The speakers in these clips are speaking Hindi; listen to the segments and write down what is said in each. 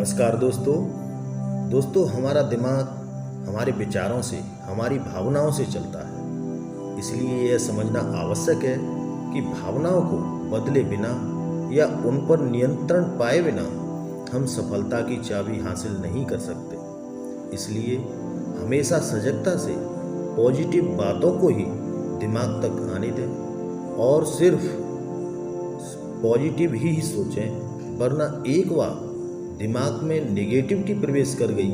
नमस्कार दोस्तों हमारा दिमाग हमारे विचारों से, हमारी भावनाओं से चलता है। इसलिए यह समझना आवश्यक है कि भावनाओं को बदले बिना या उन पर नियंत्रण पाए बिना हम सफलता की चाबी हासिल नहीं कर सकते। इसलिए हमेशा सजगता से पॉजिटिव बातों को ही दिमाग तक आने दें और सिर्फ पॉजिटिव ही सोचें, वरना एक बार दिमाग में नेगेटिविटी प्रवेश कर गई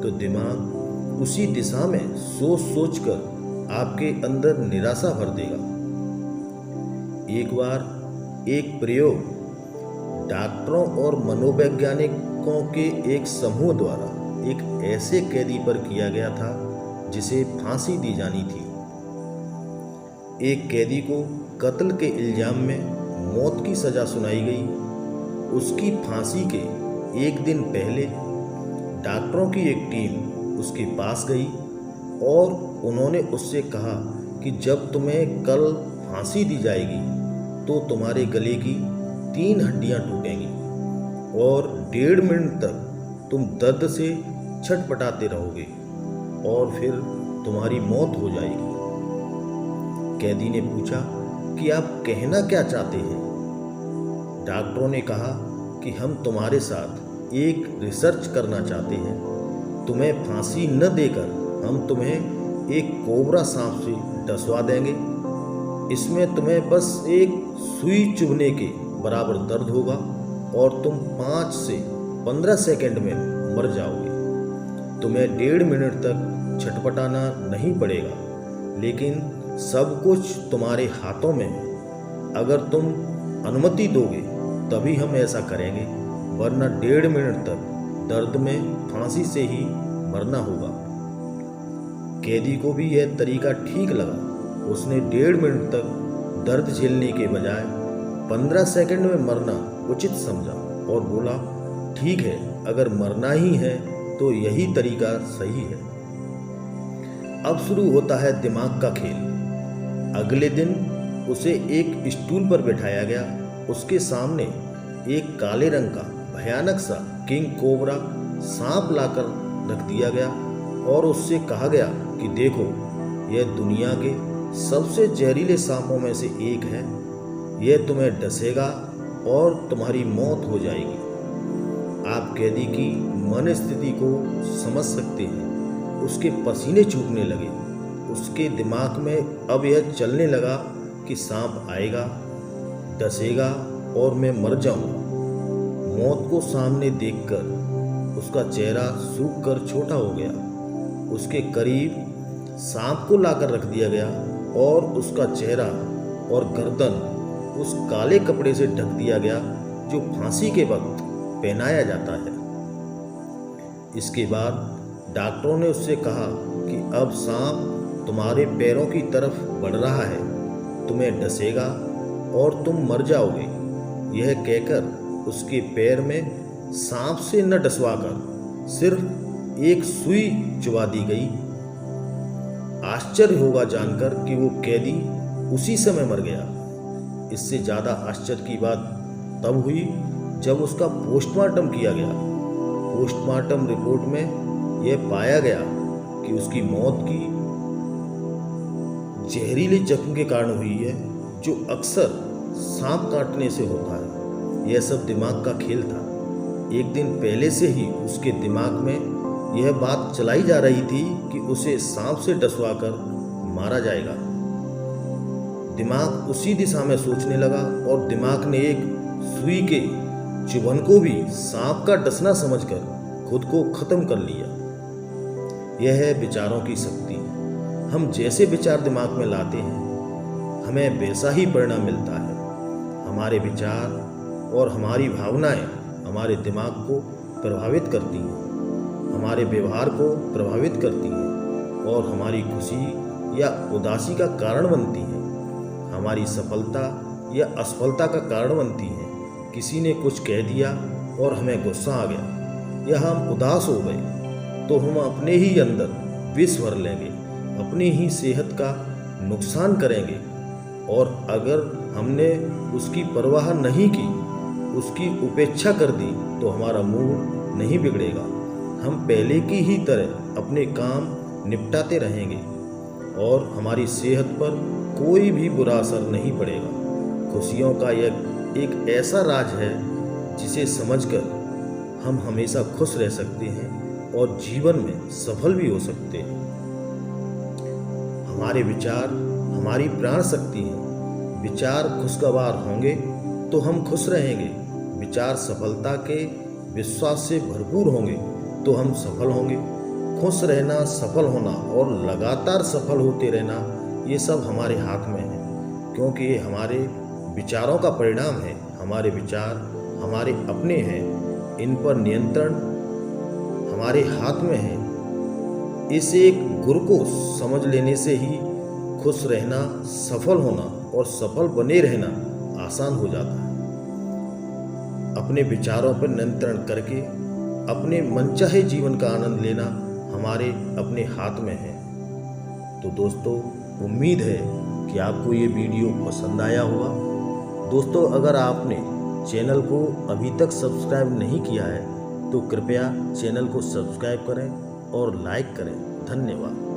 तो दिमाग उसी दिशा में सोच कर आपके अंदर निराशा भर देगा। एक बार एक प्रयोग डॉक्टरों और मनोवैज्ञानिकों के एक समूह द्वारा एक ऐसे कैदी पर किया गया था जिसे फांसी दी जानी थी। एक कैदी को कत्ल के इल्जाम में मौत की सजा सुनाई गई। उसकी फांसी के एक दिन पहले डॉक्टरों की एक टीम उसके पास गई और उन्होंने उससे कहा कि जब तुम्हें कल फांसी दी जाएगी तो तुम्हारे गले की 3 हड्डियां टूटेंगी और 1.5 मिनट तक तुम दर्द से छटपटाते रहोगे और फिर तुम्हारी मौत हो जाएगी। कैदी ने पूछा कि आप कहना क्या चाहते हैं? डॉक्टरों ने कहा कि हम तुम्हारे साथ एक रिसर्च करना चाहते हैं। तुम्हें फांसी न देकर हम तुम्हें एक कोबरा सांप से डसवा देंगे। इसमें तुम्हें बस एक सुई चुभने के बराबर दर्द होगा और तुम 5 से 15 सेकंड में मर जाओगे। तुम्हें 1.5 मिनट तक छटपटाना नहीं पड़ेगा, लेकिन सब कुछ तुम्हारे हाथों में है। अगर तुम अनुमति दोगे तभी हम ऐसा करेंगे, वरना 1.5 मिनट तक दर्द में फांसी से ही मरना होगा। कैदी को भी यह तरीका ठीक लगा। उसने 1.5 मिनट तक दर्द झेलने के बजाय 15 सेकंड में मरना उचित समझा और बोला, ठीक है, अगर मरना ही है तो यही तरीका सही है। अब शुरू होता है दिमाग का खेल। अगले दिन उसे एक स्टूल पर बैठाया गया। उसके सामने एक काले रंग का भयानक सा किंग कोबरा सांप लाकर रख दिया गया और उससे कहा गया कि देखो, यह दुनिया के सबसे जहरीले सांपों में से एक है। यह तुम्हें डसेगा और तुम्हारी मौत हो जाएगी। आप कैदी की मन स्थिति को समझ सकते हैं। उसके पसीने छूटने लगे। उसके दिमाग में अब यह चलने लगा कि सांप आएगा, डसेगा और मैं मर जाऊंगा। मौत को सामने देखकर उसका चेहरा सूख कर छोटा हो गया। उसके करीब सांप को लाकर रख दिया गया और उसका चेहरा और गर्दन उस काले कपड़े से ढक दिया गया जो फांसी के वक्त पहनाया जाता है। इसके बाद डॉक्टरों ने उससे कहा कि अब सांप तुम्हारे पैरों की तरफ बढ़ रहा है, तुम्हें डसेगा और तुम मर जाओगे। यह कहकर उसके पैर में सांप से न डसवाकर सिर्फ एक सुई चुभा दी गई। आश्चर्य होगा जानकर कि वो कैदी उसी समय मर गया। इससे ज़्यादा आश्चर्य की बात तब हुई जब उसका पोस्टमार्टम किया गया। पोस्टमार्टम रिपोर्ट में यह पाया गया कि उसकी मौत की जहरीले जख्म के कारण हुई है, जो अक्सर सांप काटने से होता है। यह सब दिमाग का खेल था। एक दिन पहले से ही उसके दिमाग में यह बात चलाई जा रही थी कि उसे सांप से डसवाकर मारा जाएगा। दिमाग उसी दिशा में सोचने लगा और दिमाग ने एक सुई के चुभन को भी सांप का डसना समझकर खुद को खत्म कर लिया। यह है विचारों की शक्ति। हम जैसे विचार दिमाग में लाते हैं, हमें वैसा ही परिणाम मिलता है। हमारे विचार और हमारी भावनाएं हमारे दिमाग को प्रभावित करती हैं, हमारे व्यवहार को प्रभावित करती हैं और हमारी खुशी या उदासी का कारण बनती हैं, हमारी सफलता या असफलता का कारण बनती हैं। किसी ने कुछ कह दिया और हमें गुस्सा आ गया या हम उदास हो गए तो हम अपने ही अंदर विष भर लेंगे, अपनी ही सेहत का नुकसान करेंगे। और अगर हमने उसकी परवाह नहीं की उसकी उपेक्षा कर दी तो हमारा मूड नहीं बिगड़ेगा। हम पहले की ही तरह अपने काम निपटाते रहेंगे और हमारी सेहत पर कोई भी बुरा असर नहीं पड़ेगा। खुशियों का यह एक ऐसा राज है जिसे समझकर हम हमेशा खुश रह सकते हैं और जीवन में सफल भी हो सकते हैं। हमारे विचार हमारी प्राण शक्ति है। विचार खुशगवार होंगे तो हम खुश रहेंगे। विचार सफलता के विश्वास से भरपूर होंगे तो हम सफल होंगे। खुश रहना, सफल होना और लगातार सफल होते रहना, ये सब हमारे हाथ में है, क्योंकि ये हमारे विचारों का परिणाम है। हमारे विचार हमारे अपने हैं, इन पर नियंत्रण हमारे हाथ में है। इस एक गुर को समझ लेने से ही खुश रहना, सफल होना और सफल बने रहना आसान हो जाता है। अपने विचारों पर नियंत्रण करके अपने मनचाहे जीवन का आनंद लेना हमारे अपने हाथ में है। तो दोस्तों, उम्मीद है कि आपको ये वीडियो पसंद आया होगा। दोस्तों, अगर आपने चैनल को अभी तक सब्सक्राइब नहीं किया है तो कृपया चैनल को सब्सक्राइब करें और लाइक करें। धन्यवाद।